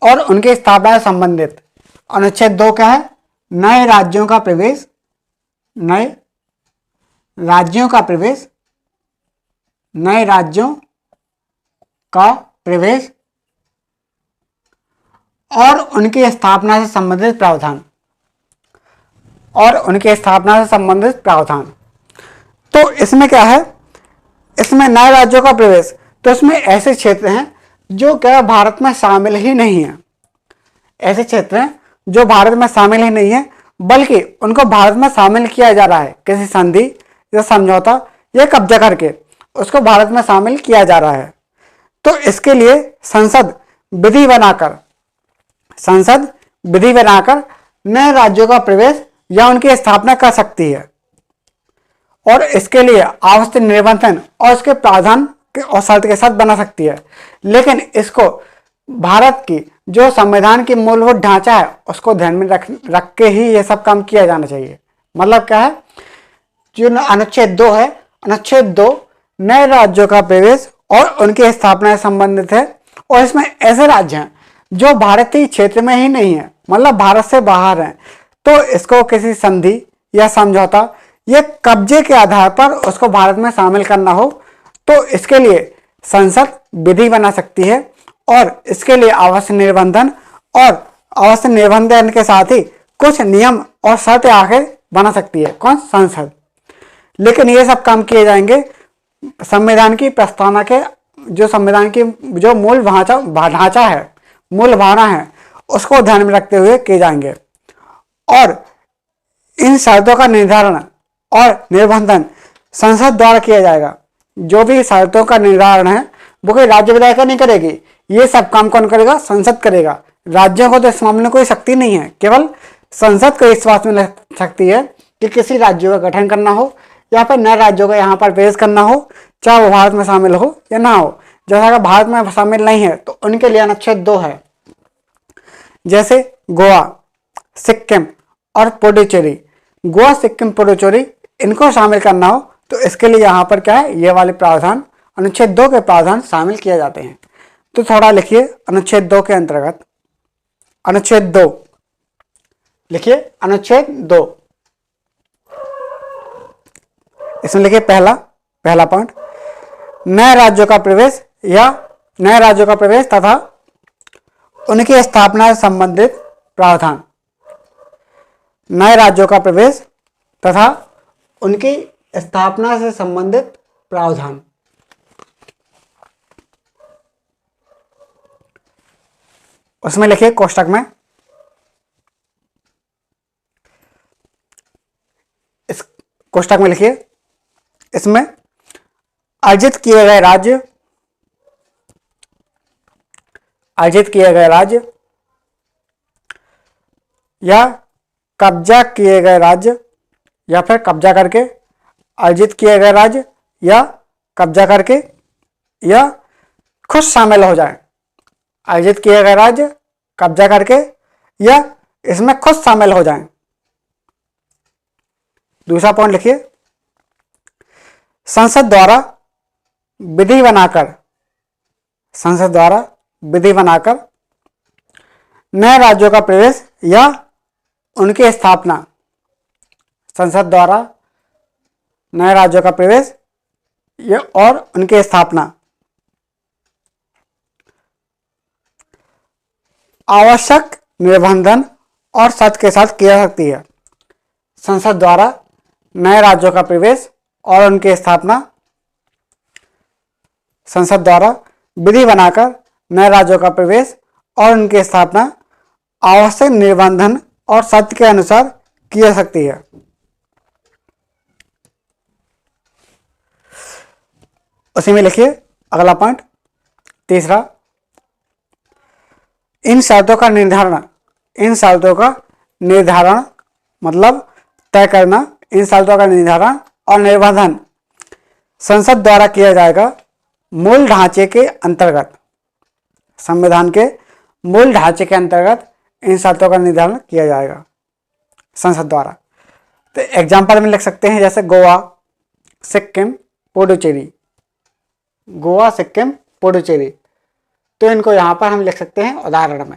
और उनकी स्थापना से संबंधित। अनुच्छेद 2 क्या है? नए राज्यों का प्रवेश, नए राज्यों का प्रवेश, नए राज्यों का प्रवेश और उनकी स्थापना से संबंधित प्रावधान, और उनकी स्थापना से संबंधित प्रावधान। तो इसमें क्या है? इसमें नए राज्यों का प्रवेश, तो इसमें ऐसे क्षेत्र हैं जो क्या भारत में शामिल ही नहीं है, ऐसे क्षेत्र हैं जो भारत में शामिल ही नहीं है, बल्कि उनको भारत में शामिल किया जा रहा है किसी संधि या समझौता या कब्जा करके उसको भारत में शामिल किया जा रहा है। तो इसके लिए संसद विधि बनाकर नए राज्यों का प्रवेश या उनकी स्थापना कर सकती है, और इसके लिए आवश्यक निबंधन और उसके प्रावधान और शर्त के साथ बना सकती है। लेकिन इसको भारत की जो संविधान की मूलभूत ढांचा है उसको ध्यान में रख के ही ये सब काम किया जाना चाहिए। मतलब क्या है? जो अनुच्छेद 2 है, अनुच्छेद 2 नए राज्यों का प्रवेश और उनकी स्थापना से संबंधित है, और इसमें ऐसे राज्य हैं जो भारतीय क्षेत्र में ही नहीं है, मतलब भारत से बाहर हैं, तो इसको किसी संधि या समझौता या कब्जे के आधार पर उसको भारत में शामिल करना हो तो इसके लिए संसद विधि बना सकती है, और इसके लिए आवश्यक निबंधन के साथ ही कुछ नियम और शर्तें आखिर बना सकती है। कौन? संसद। लेकिन ये सब काम किए जाएंगे संविधान की प्रस्तावना के, जो संविधान की जो मूल ढांचा है, मूल भावना है, उसको ध्यान में रखते हुए किए जाएंगे। और इन शर्तों का निर्धारण और निबंधन संसद द्वारा किया जाएगा। जो भी शर्तों का निर्धारण है वो कोई राज्य विधायिका नहीं करेगी, ये सब काम कौन करेगा? संसद करेगा। राज्यों को तो इस मामले में कोई शक्ति नहीं है, केवल संसद को इस बात में शक्ति है कि किसी राज्यों का गठन करना हो या फिर नए राज्यों का यहाँ पर प्रवेश करना हो, चाहे वो भारत में शामिल हो या ना हो। जैसा कि भारत में शामिल नहीं है तो उनके लिए अनुच्छेद 2 है। जैसे गोवा, सिक्किम और पुडुचेरी, गोवा, सिक्किम, पुडुचेरी, इनको शामिल करना हो तो इसके लिए यहाँ पर क्या है? ये वाले प्रावधान, अनुच्छेद 2 के प्रावधान शामिल किए जाते हैं। तो थोड़ा लिखिए अनुच्छेद 2 के अंतर्गत, अनुच्छेद 2 लिखिए, अनुच्छेद 2, इसमें लिखिए पहला पॉइंट, नए राज्यों का प्रवेश तथा उनकी स्थापना से संबंधित प्रावधान। नए राज्यों का प्रवेश तथा उनकी स्थापना से संबंधित प्रावधान। उसमें लिखिए कोष्टक में, इस कोष्टक में लिखिए, इसमें अर्जित किए गए राज्य या कब्जा किए गए राज्य या फिर कब्जा करके, अर्जित किए गए राज्य या कब्जा करके या खुद शामिल हो जाए। अर्जित किए गए राज्य कब्जा करके या इसमें खुद शामिल हो जाएं। दूसरा पॉइंट लिखिए, संसद द्वारा विधि बनाकर नए राज्यों का प्रवेश या उनकी स्थापना। संसद द्वारा नए राज्यों का प्रवेश या और उनकी स्थापना आवश्यक निबंधन और शर्त के साथ किया जा सकती है। संसद द्वारा नए राज्यों का प्रवेश और उनकी स्थापना, संसद द्वारा विधि बनाकर नए राज्यों का प्रवेश और उनकी स्थापना आवश्यक निबंधन और शर्त के अनुसार की जा सकती है। उसी में लिखिए अगला पॉइंट, तीसरा, इन शर्तों का निर्धारण मतलब तय करना, इन शर्तों का निर्धारण और निबंधन संसद द्वारा किया जाएगा मूल ढांचे के अंतर्गत। संविधान के मूल ढांचे के अंतर्गत इन शर्तों का निर्धारण किया जाएगा संसद द्वारा। तो एग्जाम्पल में लिख सकते हैं जैसे गोवा, सिक्किम, पुडुचेरी, गोवा, सिक्किम, पुडुचेरी। तो इनको यहाँ पर हम लिख सकते हैं उदाहरण में।